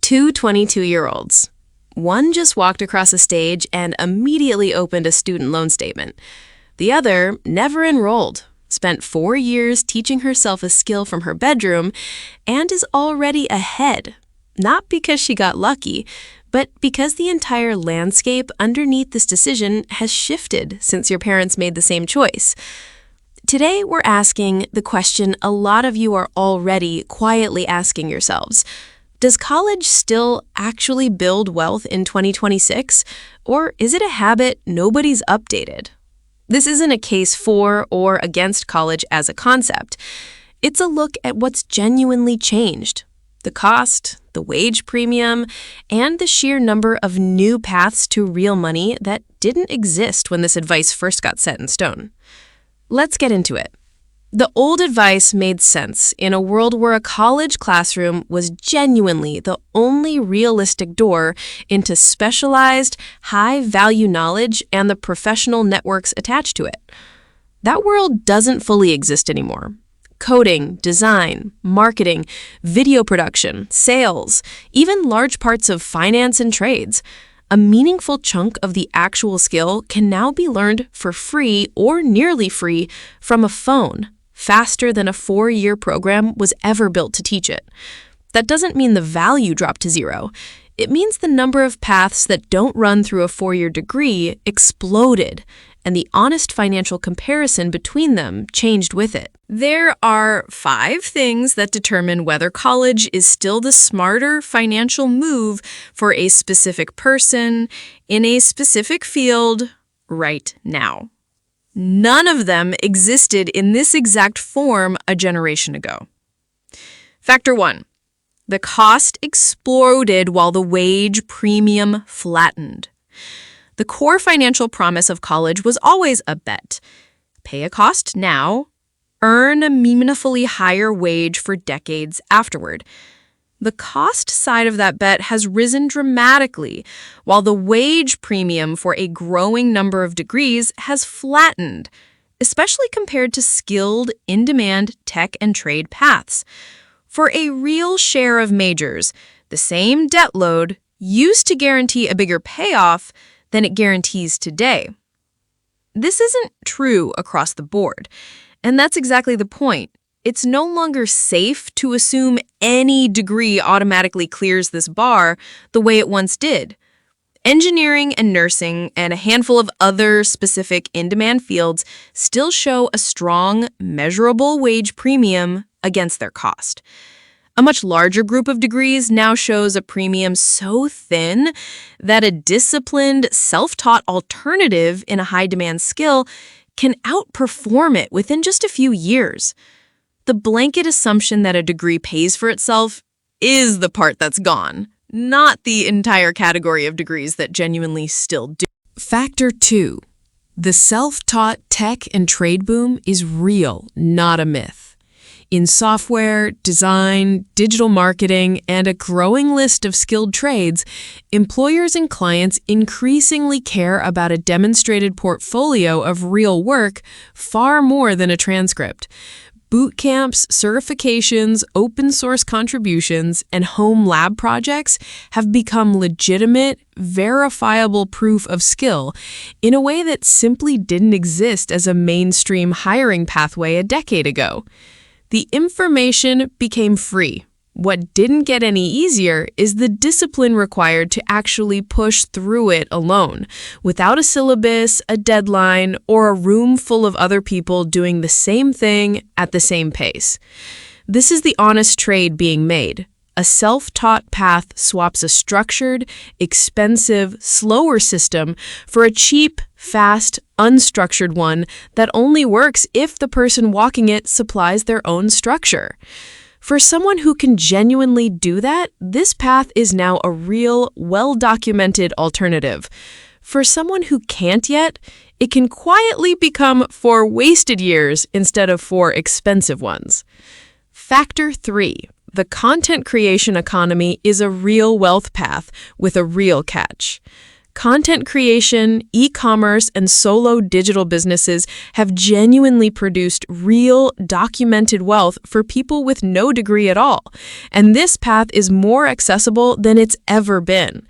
Two 22-year-olds. One just walked across a stage and immediately opened a student loan statement. The other never enrolled, spent 4 years teaching herself a skill from her bedroom, and is already ahead. Not because she got lucky, but because the entire landscape underneath this decision has shifted since your parents made the same choice. Today, we're asking the question a lot of you are already quietly asking yourselves. Does college still actually build wealth in 2026, or is it a habit nobody's updated? This isn't a case for or against college as a concept. It's a look at what's genuinely changed. The cost, the wage premium, and the sheer number of new paths to real money that didn't exist when this advice first got set in stone. Let's get into it. The old advice made sense in a world where a college classroom was genuinely the only realistic door into specialized, high-value knowledge and the professional networks attached to it. That world doesn't fully exist anymore. Coding, design, marketing, video production, sales, even large parts of finance and trades. A meaningful chunk of the actual skill can now be learned for free or nearly free from a phone, faster than a 4-year program was ever built to teach it. That doesn't mean the value dropped to zero. It means the number of paths that don't run through a 4-year degree exploded, and the honest financial comparison between them changed with it. There are 5 things that determine whether college is still the smarter financial move for a specific person in a specific field right now. None of them existed in this exact form a generation ago. Factor 1. The cost exploded while the wage premium flattened. The core financial promise of college was always a bet. Pay a cost now, earn a meaningfully higher wage for decades afterward. The cost side of that bet has risen dramatically, while the wage premium for a growing number of degrees has flattened, especially compared to skilled, in-demand tech and trade paths. For a real share of majors, the same debt load used to guarantee a bigger payoff than it guarantees today. This isn't true across the board, and that's exactly the point. It's no longer safe to assume any degree automatically clears this bar the way it once did. Engineering and nursing and a handful of other specific in-demand fields still show a strong, measurable wage premium against their cost. A much larger group of degrees now shows a premium so thin that a disciplined, self-taught alternative in a high-demand skill can outperform it within just a few years. The blanket assumption that a degree pays for itself is the part that's gone, not the entire category of degrees that genuinely still do. Factor 2. The self-taught tech and trade boom is real, not a myth. In software, design, digital marketing, and a growing list of skilled trades, employers and clients increasingly care about a demonstrated portfolio of real work far more than a transcript. Boot camps, certifications, open source contributions, and home lab projects have become legitimate, verifiable proof of skill in a way that simply didn't exist as a mainstream hiring pathway a decade ago. The information became free. What didn't get any easier is the discipline required to actually push through it alone, without a syllabus, a deadline, or a room full of other people doing the same thing at the same pace. This is the honest trade being made. A self-taught path swaps a structured, expensive, slower system for a cheap, fast, unstructured one that only works if the person walking it supplies their own structure. For someone who can genuinely do that, this path is now a real, well-documented alternative. For someone who can't yet, it can quietly become for wasted years instead of for expensive ones. Factor 3. The content creation economy is a real wealth path with a real catch. Content creation, e-commerce, and solo digital businesses have genuinely produced real, documented wealth for people with no degree at all. And this path is more accessible than it's ever been.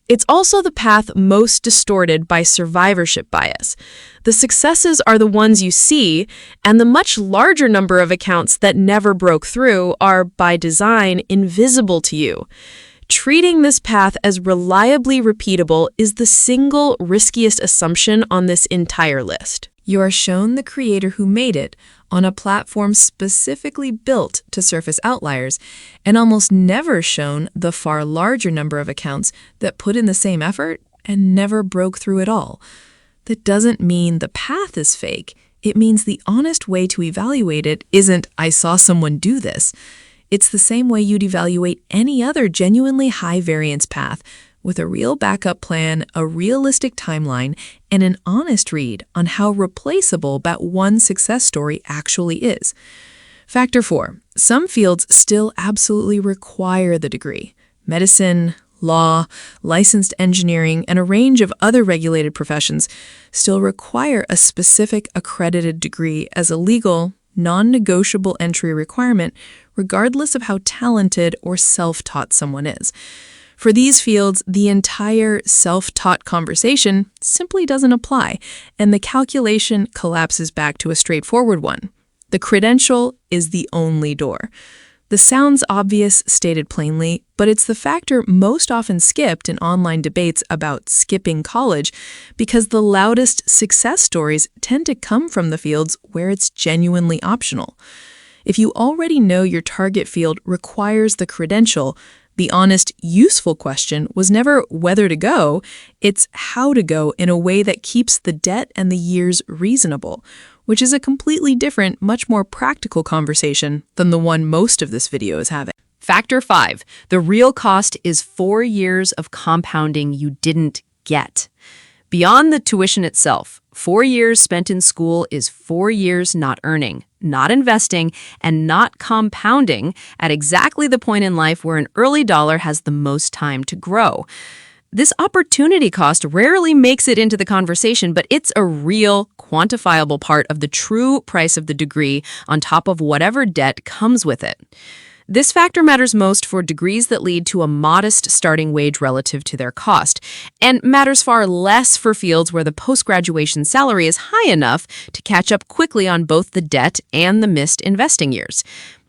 It's also the path most distorted by survivorship bias. The successes are the ones you see, and the much larger number of accounts that never broke through are, by design, invisible to you. Treating this path as reliably repeatable is the single riskiest assumption on this entire list. You are shown the creator who made it on a platform specifically built to surface outliers, and almost never shown the far larger number of accounts that put in the same effort and never broke through at all. That doesn't mean the path is fake. It means the honest way to evaluate it isn't, "I saw someone do this." It's the same way you'd evaluate any other genuinely high-variance path, with a real backup plan, a realistic timeline, and an honest read on how replaceable that one success story actually is. Factor 4. Some fields still absolutely require the degree. Medicine, law, licensed engineering, and a range of other regulated professions still require a specific accredited degree as a legal, non-negotiable entry requirement, regardless of how talented or self-taught someone is. For these fields, the entire self-taught conversation simply doesn't apply, and the calculation collapses back to a straightforward one. The credential is the only door. This sounds obvious stated plainly, but it's the factor most often skipped in online debates about skipping college because the loudest success stories tend to come from the fields where it's genuinely optional. If you already know your target field requires the credential, the honest, useful question was never whether to go, it's how to go in a way that keeps the debt and the years reasonable, which is a completely different, much more practical conversation than the one most of this video is having. Factor 5. The real cost is 4 years of compounding you didn't get. Beyond the tuition itself, 4 years spent in school is 4 years not earning, not investing, and not compounding at exactly the point in life where an early dollar has the most time to grow. This opportunity cost rarely makes it into the conversation, but it's a real, quantifiable part of the true price of the degree on top of whatever debt comes with it. This factor matters most for degrees that lead to a modest starting wage relative to their cost, and matters far less for fields where the post-graduation salary is high enough to catch up quickly on both the debt and the missed investing years.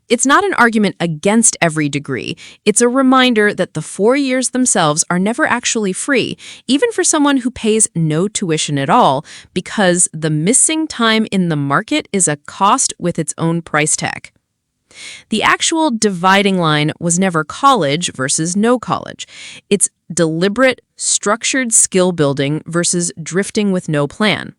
It's not an argument against every degree. It's a reminder that the 4 years themselves are never actually free, even for someone who pays no tuition at all, because the missing time in the market is a cost with its own price tag. The actual dividing line was never college versus no college. It's deliberate, structured skill building versus drifting with no plan.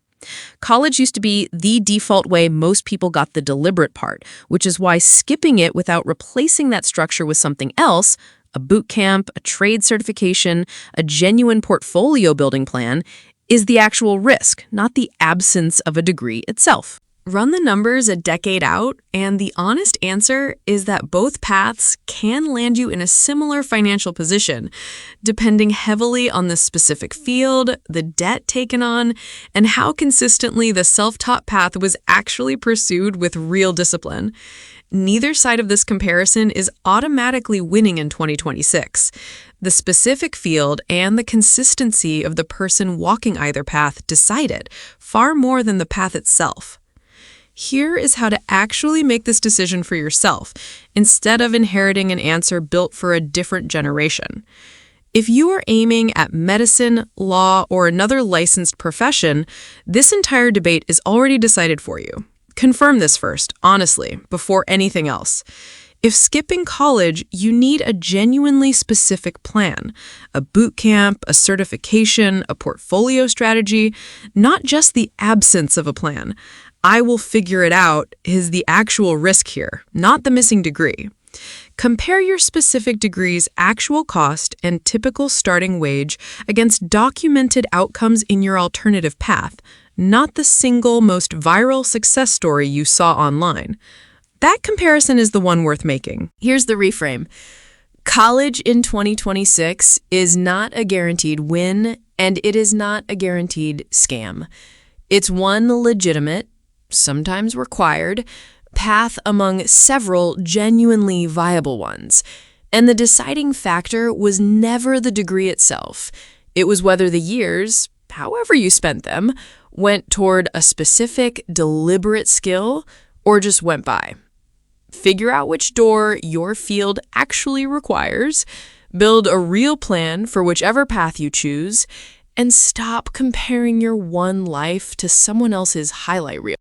College used to be the default way most people got the deliberate part, which is why skipping it without replacing that structure with something else, a boot camp, a trade certification, a genuine portfolio building plan, is the actual risk, not the absence of a degree itself. Run the numbers a decade out, and the honest answer is that both paths can land you in a similar financial position, depending heavily on the specific field, the debt taken on, and how consistently the self-taught path was actually pursued with real discipline. Neither side of this comparison is automatically winning in 2026. The specific field and the consistency of the person walking either path decide it, far more than the path itself. Here is how to actually make this decision for yourself, instead of inheriting an answer built for a different generation. If you are aiming at medicine, law, or another licensed profession, this entire debate is already decided for you. Confirm this first, honestly, before anything else. If skipping college, you need a genuinely specific plan, a boot camp, a certification, a portfolio strategy, not just the absence of a plan. "I will figure it out" is the actual risk here, not the missing degree. Compare your specific degree's actual cost and typical starting wage against documented outcomes in your alternative path, not the single most viral success story you saw online. That comparison is the one worth making. Here's the reframe. College in 2026 is not a guaranteed win, And it is not a guaranteed scam. It's one legitimate, sometimes required, path among several genuinely viable ones. And the deciding factor was never the degree itself. It was whether the years, however you spent them, went toward a specific, deliberate skill or just went by. Figure out which door your field actually requires, build a real plan for whichever path you choose, and stop comparing your one life to someone else's highlight reel.